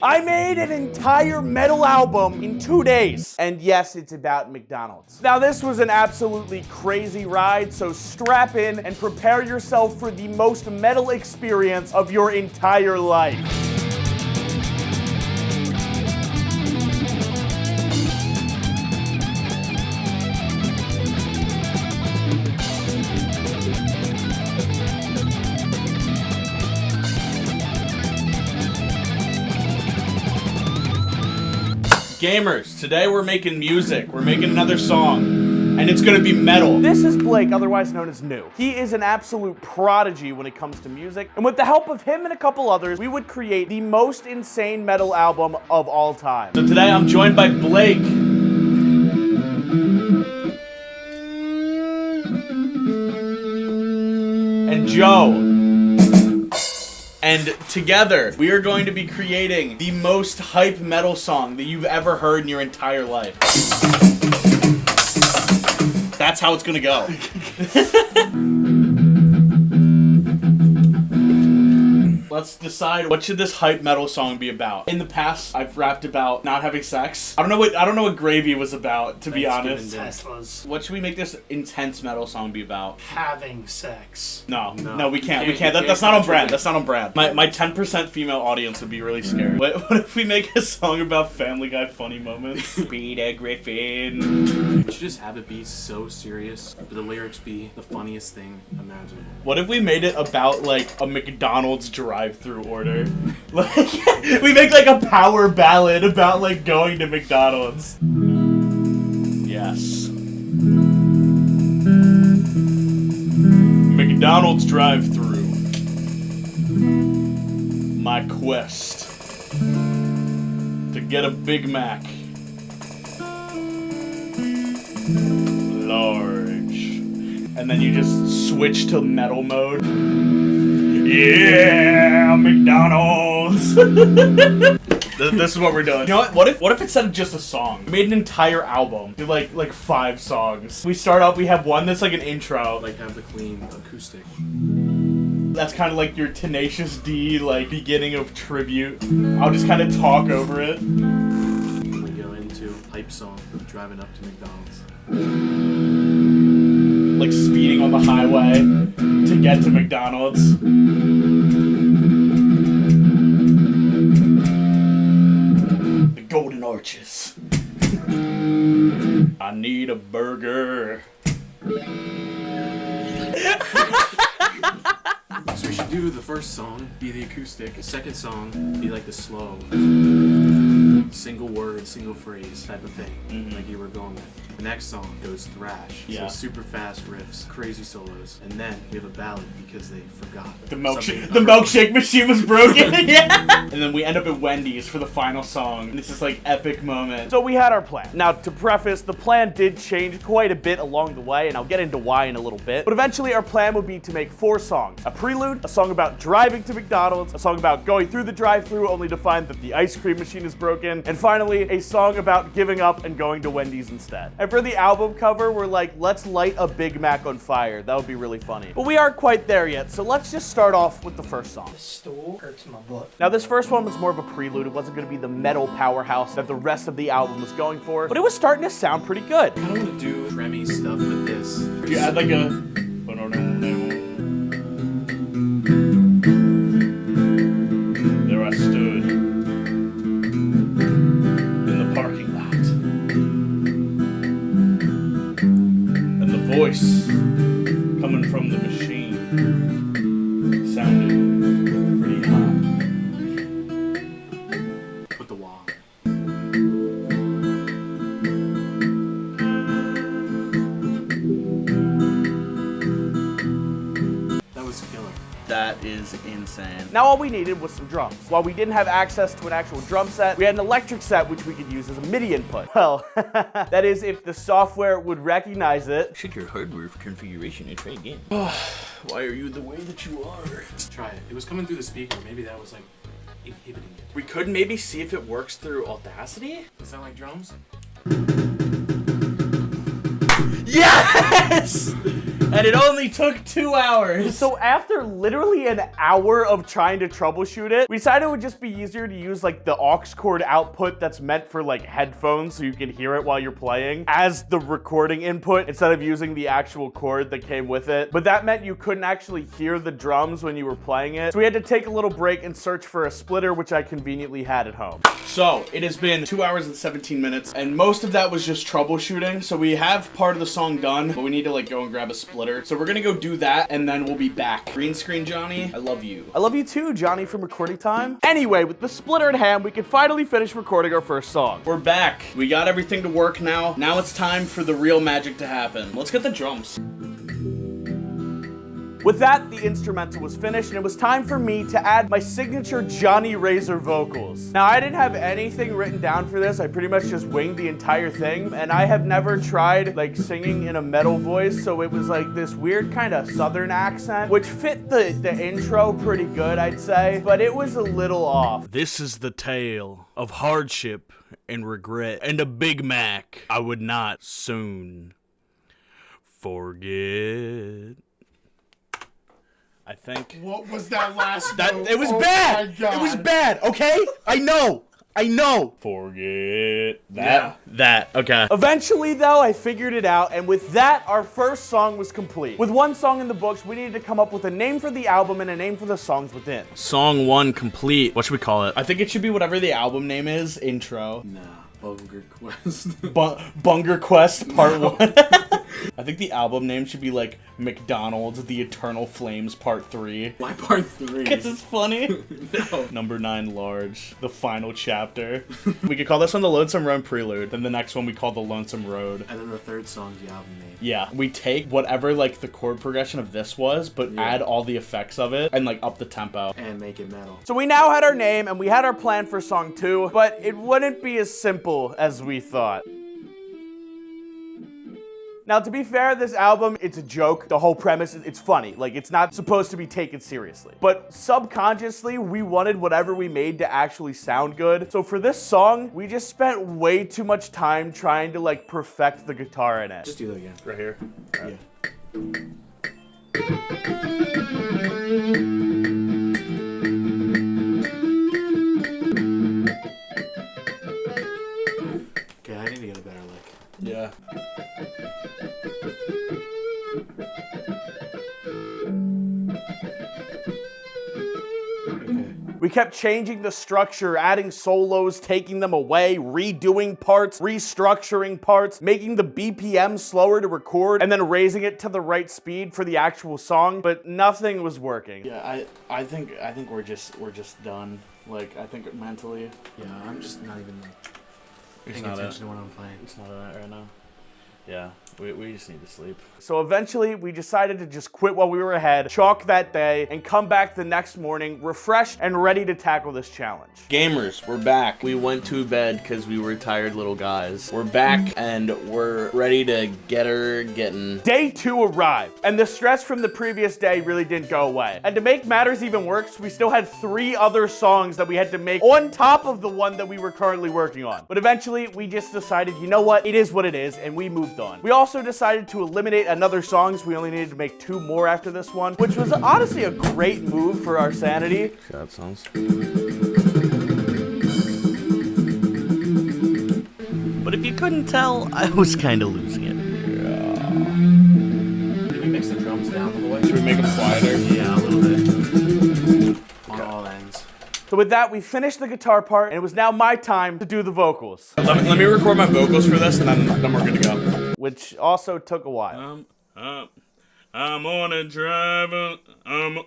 I made an entire metal album in 2 days. And yes, it's about McDonald's. Now this was an absolutely crazy ride, so strap in and prepare yourself for the most metal experience of your entire life. Gamers, today we're making music. We're making another song, and it's gonna be metal. This is Blake, otherwise known as New. He is an absolute prodigy when it comes to music, and with the help of him and a couple others, we would create the most insane metal album of all time. So today I'm joined by Blake. And Joe. And together, we are going to be creating the most hype metal song that you've ever heard in your entire life. That's how it's gonna go. Let's decide, what should this hype metal song be about? In the past, I've rapped about not having sex. I don't know what Gravy was about, to be honest. Teslas. What should we make this intense metal song be about? Having sex. No, we can't. That's not on brand. That's not on brand. My 10% female audience would be really scared. What if we make a song about Family Guy funny moments? Peter Griffin. We should just have it be so serious, but the lyrics be the funniest thing imaginable. What if we made it about like a McDonald's drive-through order? Like we make like a power ballad about like going to McDonald's. Yes. McDonald's drive-through. My quest to get a Big Mac. Large. And then you just switch to metal mode. Yeah, McDonald's. This is what we're doing. You know what? What if instead of just a song, we made an entire album? Do like 5 songs. We start off. We have one that's like an intro. Like have the clean acoustic. That's kind of like your Tenacious D like beginning of tribute. I'll just kind of talk over it. We go into hype song, driving up to McDonald's. Like speeding on the highway to get to McDonald's. The Golden Arches. I need a burger. So we should do the first song, be the acoustic. The second song, be like the slow, single word, single phrase type of thing, like you were going with. The next song goes thrash, so super fast riffs, crazy solos, and then we have a ballad because they forgot. The milkshake machine was broken. Yeah. And then we end up at Wendy's for the final song, and it's this like epic moment. So we had our plan. Now to preface, the plan did change quite a bit along the way, and I'll get into why in a little bit. But eventually our plan would be to make 4 songs. A prelude, a song about driving to McDonald's, a song about going through the drive-thru only to find that the ice cream machine is broken, and finally a song about giving up and going to Wendy's instead. And for the album cover, we're like, let's light a Big Mac on fire. That would be really funny. But we aren't quite there yet, so let's just start off with the first song. The stool hurts my butt. Now this first one was more of a prelude. It wasn't going to be the metal powerhouse that the rest of the album was going for, but it was starting to sound pretty good. I don't want to do tremmy stuff with this. You add like a... There I stood in the parking lot, and the voice coming from the machine sounded pretty hot. Put the wah. That was killer. That is insane. Now all we needed was some drums. While we didn't have access to an actual drum set, we had an electric set which we could use as a MIDI input. Well, that is if the software would recognize it. Check your hardware configuration and try again. Why are you the way that you are? Try it. It was coming through the speaker. Maybe that was like inhibiting it. We could maybe see if it works through Audacity? Does that sound like drums? Yes! And it only took 2 hours. So after literally an hour of trying to troubleshoot it, we decided it would just be easier to use like the aux cord output that's meant for like headphones so you can hear it while you're playing as the recording input instead of using the actual cord that came with it. But that meant you couldn't actually hear the drums when you were playing it. So we had to take a little break and search for a splitter, which I conveniently had at home. So it has been 2 hours and 17 minutes, and most of that was just troubleshooting. So we have part of the song done, but we need to like go and grab a splitter. So we're gonna go do that, and then we'll be back. Green screen, Johnny, I love you. I love you too, Johnny, from recording time. Anyway, with the splitter in hand, we can finally finish recording our first song. We're back. We got everything to work now. Now it's time for the real magic to happen. Let's get the drums. With that, the instrumental was finished, and it was time for me to add my signature Jonny RaZeR vocals. Now, I didn't have anything written down for this. I pretty much just winged the entire thing, and I have never tried like singing in a metal voice, so it was like this weird kind of southern accent, which fit the intro pretty good, I'd say, but it was a little off. This is the tale of hardship and regret, and a Big Mac I would not soon forget. I think. What was that last That note? it was Oh bad. my God. It was bad. Okay, I know. Forget that. Yeah. That. Okay. Eventually, though, I figured it out, and with that, our first song was complete. With one song in the books, we needed to come up with a name for the album and a name for the songs within. Song 1 complete. What should we call it? I think it should be whatever the album name is. Intro. Nah, Bunger Quest. Bunger Quest Part 1. I think the album name should be like McDonald's The Eternal Flames Part 3. Why Part 3? Because it's funny. No. Number 9 large. The final chapter. We could call this one the Lonesome Road Prelude. Then the next one we call the Lonesome Road. And then the third song's the album name. Yeah. We take whatever like the chord progression of this was, but add all the effects of it and like up the tempo. And make it metal. So we now had our name and we had our plan for song 2, but it wouldn't be as simple as we thought. Now, to be fair, this album, it's a joke. The whole premise, it's funny. Like, it's not supposed to be taken seriously. But subconsciously, we wanted whatever we made to actually sound good. So for this song, we just spent way too much time trying to, like, perfect the guitar in it. Just do that again. Right here? Yeah. Okay, I need to get a better lick. Yeah. We kept changing the structure, adding solos, taking them away, redoing parts, restructuring parts, making the BPM slower to record, and then raising it to the right speed for the actual song, but nothing was working. Yeah, I think we're just done. Like, I think mentally. Yeah, I'm just not even paying not attention to what I'm playing. It's not that right now. Yeah, we just need to sleep. So eventually, we decided to just quit while we were ahead, chalk that day, and come back the next morning refreshed and ready to tackle this challenge. Gamers, we're back. We went to bed because we were tired little guys. We're back, and we're ready to get her getting. Day 2 arrived, and the stress from the previous day really didn't go away. And to make matters even worse, we still had 3 other songs that we had to make on top of the one that we were currently working on. But eventually, we just decided, you know what? It is what it is, and we moved on. We also decided to eliminate another song, so we only needed to make 2 more after this one, which was honestly a great move for our sanity. That sounds. But if you couldn't tell, I was kind of losing it. Yeah. Did we mix the drums down a little way? Should we make them quieter? Yeah, a little bit. On all ends. So with that, we finished the guitar part, and it was now my time to do the vocals. Let me record my vocals for this, and then we're gonna go. Which also took a while. I'm on a drive on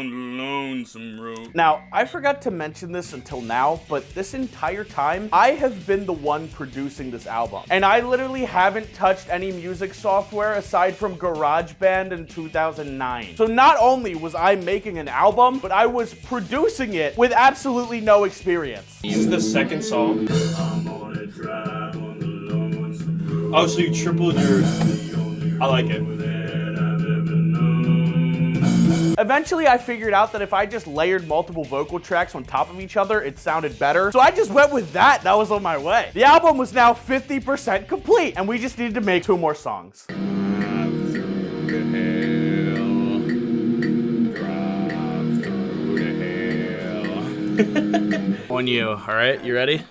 the Lonesome Road. Now, I forgot to mention this until now, but this entire time, I have been the one producing this album. And I literally haven't touched any music software aside from GarageBand in 2009. So not only was I making an album, but I was producing it with absolutely no experience. This is the second song. I'm on a drive on the Lonesome Road. Oh, so you tripled your... I like it. Eventually, I figured out that if I just layered multiple vocal tracks on top of each other, it sounded better. So I just went with that, and I was on my way. The album was now 50% complete, and we just needed to make 2 more songs. to hell. Drive through to hell. On you, all right? You ready?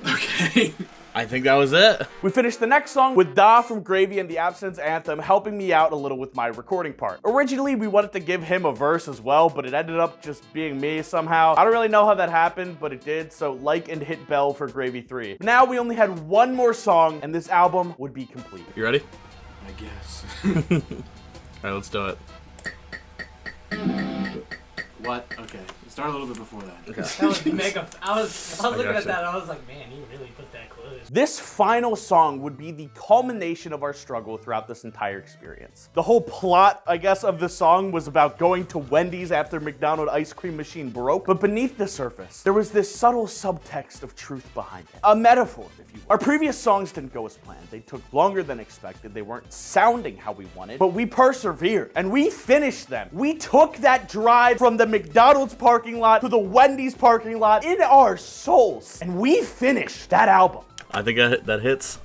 Okay. I think that was it. We finished the next song with 𝕸𝖊𝖙𝖆𝖑 from 𝕸𝖊𝖙 and the Abstinence Anthem helping me out a little with my recording part. Originally, we wanted to give him a verse as well, but it ended up just being me somehow. I don't really know how that happened, but it did, so like and hit bell for 𝕸𝖊𝖙3. Now we only had one more song, and this album would be complete. You ready? I guess. All right, let's do it. What? Okay. Start a little bit before that. Okay. That was mega. I was looking at gotcha. that. I was like, man, you really put that close. This final song would be the culmination of our struggle throughout this entire experience. The whole plot, I guess, of the song was about going to Wendy's after McDonald's ice cream machine broke, but beneath the surface, there was this subtle subtext of truth behind it. A metaphor, if you will. Our previous songs didn't go as planned. They took longer than expected. They weren't sounding how we wanted, but we persevered and we finished them. We took that drive from the McDonald's parking lot to the Wendy's parking lot in our souls, and we finished that album. I think that hits.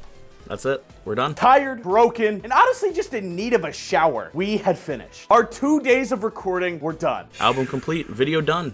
That's it. We're done. Tired, broken, and honestly just in need of a shower. We had finished. Our 2 days of recording were done. Album complete. Video done.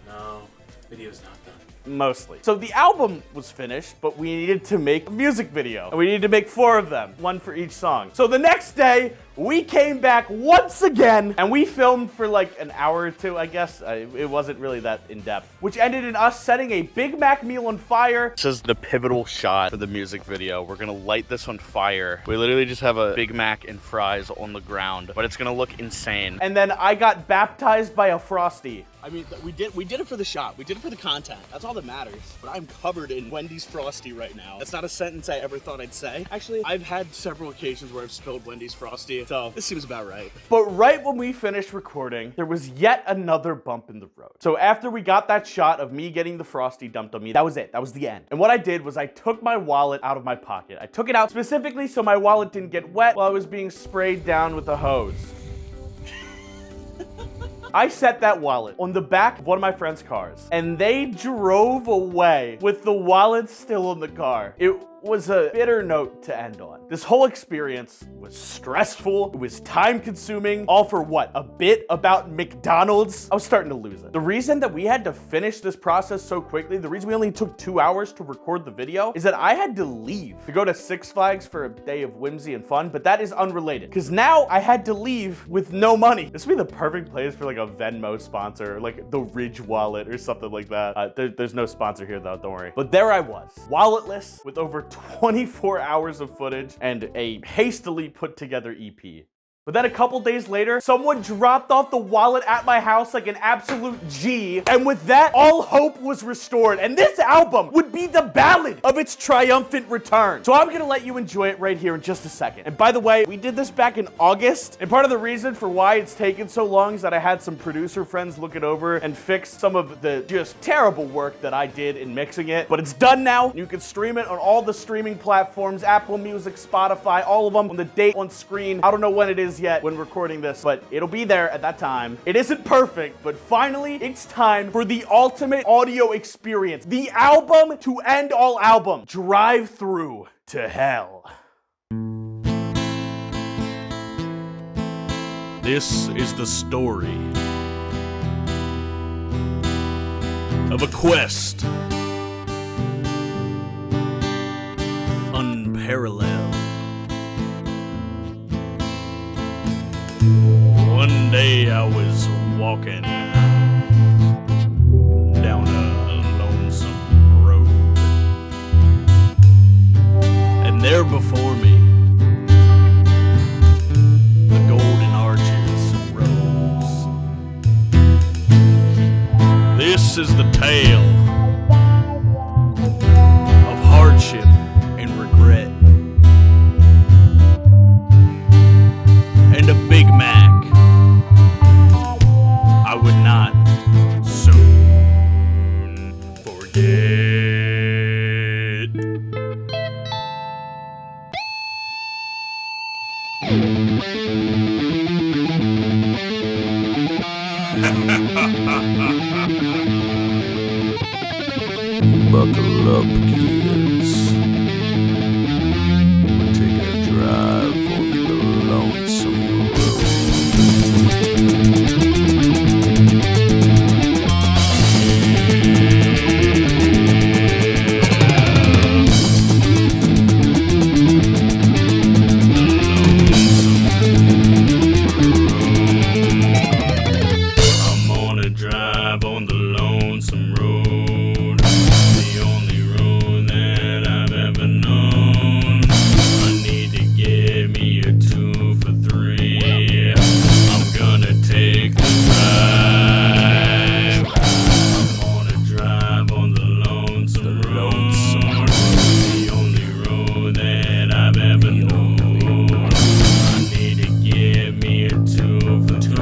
No, video's not done. Mostly. So the album was finished, but we needed to make a music video. And we needed to make 4 of them, 1 for each song. So the next day, we came back once again, and we filmed for like an hour or 2, I guess. It wasn't really that in-depth. Which ended in us setting a Big Mac meal on fire. This is the pivotal shot for the music video. We're gonna light this on fire. We literally just have a Big Mac and fries on the ground, but it's gonna look insane. And then I got baptized by a Frosty. I mean, we did it for the shot. We did it for the content. That's all that matters. But I'm covered in Wendy's Frosty right now. That's not a sentence I ever thought I'd say. Actually, I've had several occasions where I've spilled Wendy's Frosty, so this seems about right. But right when we finished recording, there was yet another bump in the road. So after we got that shot of me getting the Frosty dumped on me, that was it. That was the end. And what I did was I took my wallet out of my pocket. I took it out specifically so my wallet didn't get wet while I was being sprayed down with a hose. I set that wallet on the back of one of my friend's cars, and they drove away with the wallet still in the car. It was a bitter note to end on. This whole experience was stressful, it was time-consuming, all for what, a bit about McDonald's? I was starting to lose it. The reason that we had to finish this process so quickly, the reason we only took 2 hours to record the video, is that I had to leave to go to Six Flags for a day of whimsy and fun, but that is unrelated, because now I had to leave with no money. This would be the perfect place for like a Venmo sponsor, like the Ridge wallet or something like that. There's no sponsor here though, don't worry. But there I was, walletless, with over 24 hours of footage and a hastily put together EP. But then a couple days later, someone dropped off the wallet at my house like an absolute G, and with that, all hope was restored, and this album would be the ballad of its triumphant return. So I'm gonna let you enjoy it right here in just a second. And by the way, we did this back in August, and part of the reason for why it's taken so long is that I had some producer friends look it over and fix some of the just terrible work that I did in mixing it. But it's done now. You can stream it on all the streaming platforms, Apple Music, Spotify, all of them on the date on screen. I don't know when it is yet when recording this, but it'll be there at that time. It isn't perfect, but finally it's time for the ultimate audio experience, the album to end all album, Drive Through to Hell. This is the story of a quest unparalleled. One day I was walking down a lonesome road, and there before me the golden arches rose. This is the tale of hardship and regret, and a Big Mac I would not soon forget. Buckle up, kids. We're taking a drive on the Lonesome Road. I'm on a drive on the Lonesome Road, the only road that I've ever known. I need to get me a 2 for 3. I'm gonna take the drive. I'm on a drive on the Lonesome Road, the only road that I've ever known. I need to get me a 2 for 3.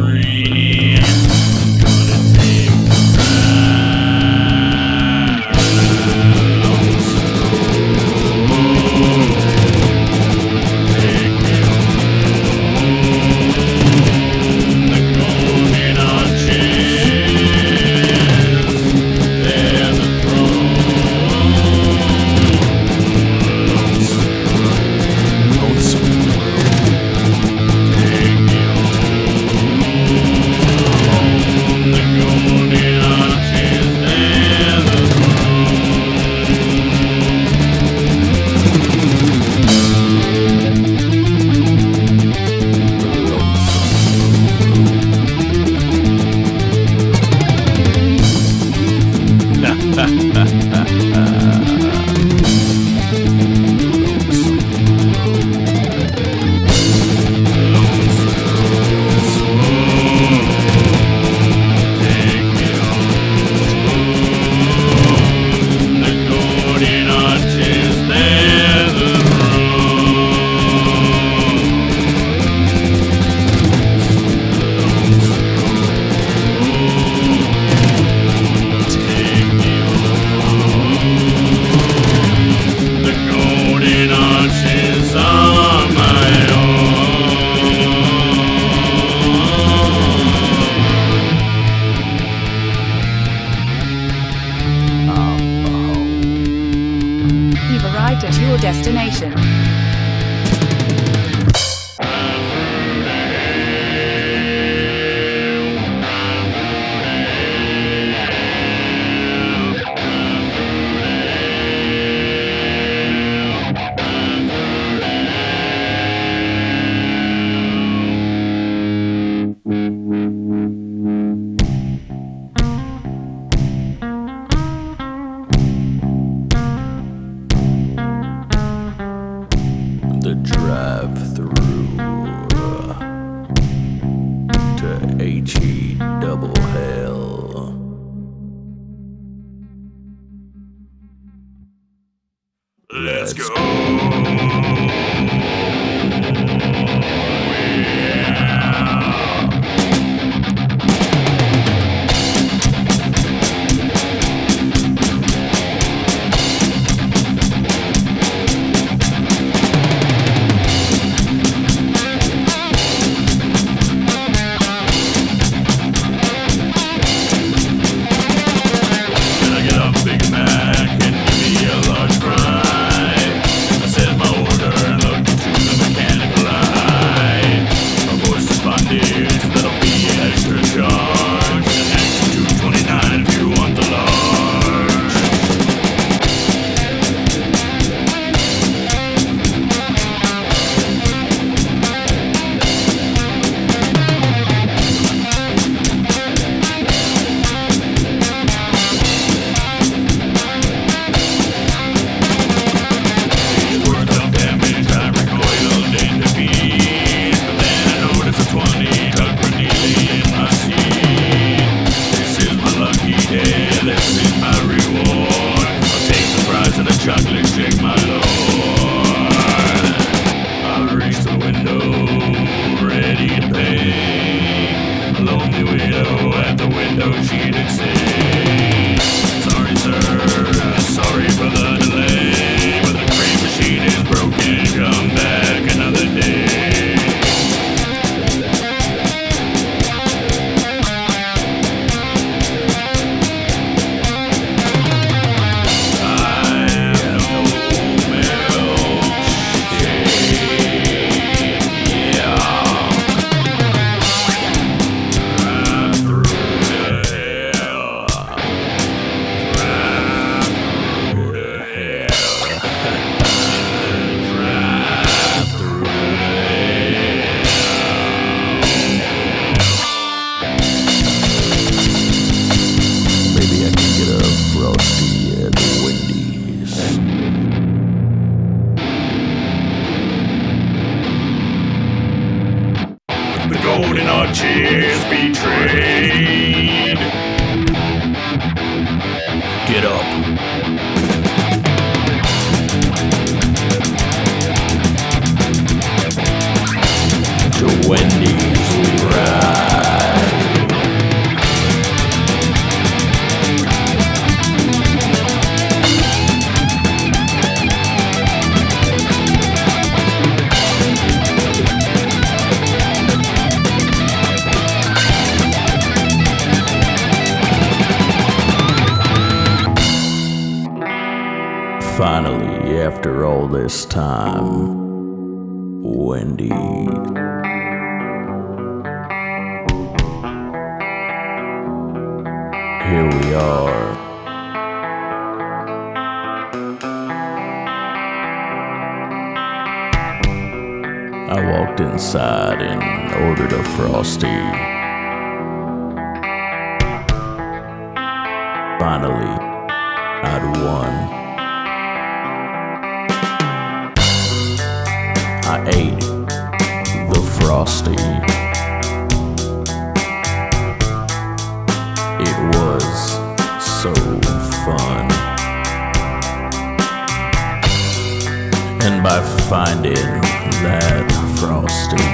You've arrived at your destination. The drive-through to 𝕸𝖊𝖙𝖆𝖑. Let's go. Can I get a Big Mac and give me a large fry? is betrayed. Get up. To Wendy's we ride. Finally, after all this time, Wendy. Here we are. I walked inside and ordered a Frosty. Finally, I'd won. I ate the Frosty. It was so fun. And by finding that Frosty,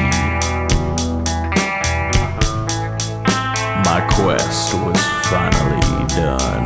my quest was finally done.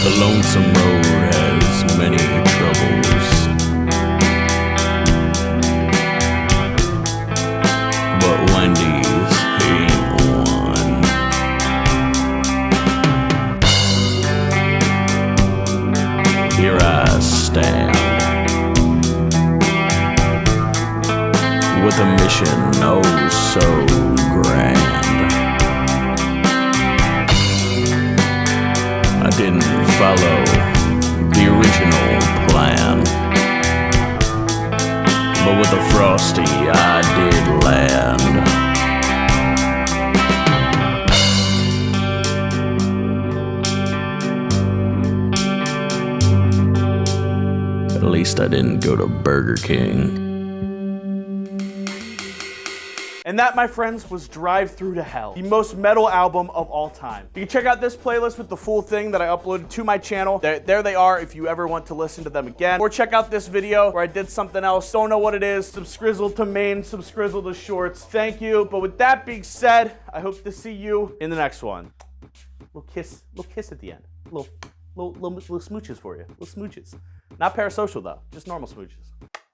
The Lonesome Road has many troubles, but Wendy's ain't one. Here I stand with a mission oh so grand. I didn't follow the original plan, but with a Frosty I did land. At least I didn't go to Burger King. And that, my friends, was Drive Through to Hell, the most metal album of all time. You can check out this playlist with the full thing that I uploaded to my channel. There they are if you ever want to listen to them again. Or check out this video where I did something else. Don't know what it is. Subscrizzle to main, subscrizzle to shorts. Thank you. But with that being said, I hope to see you in the next one. Little kiss at the end. Little smooches for you. Little smooches. Not parasocial though, just normal smooches.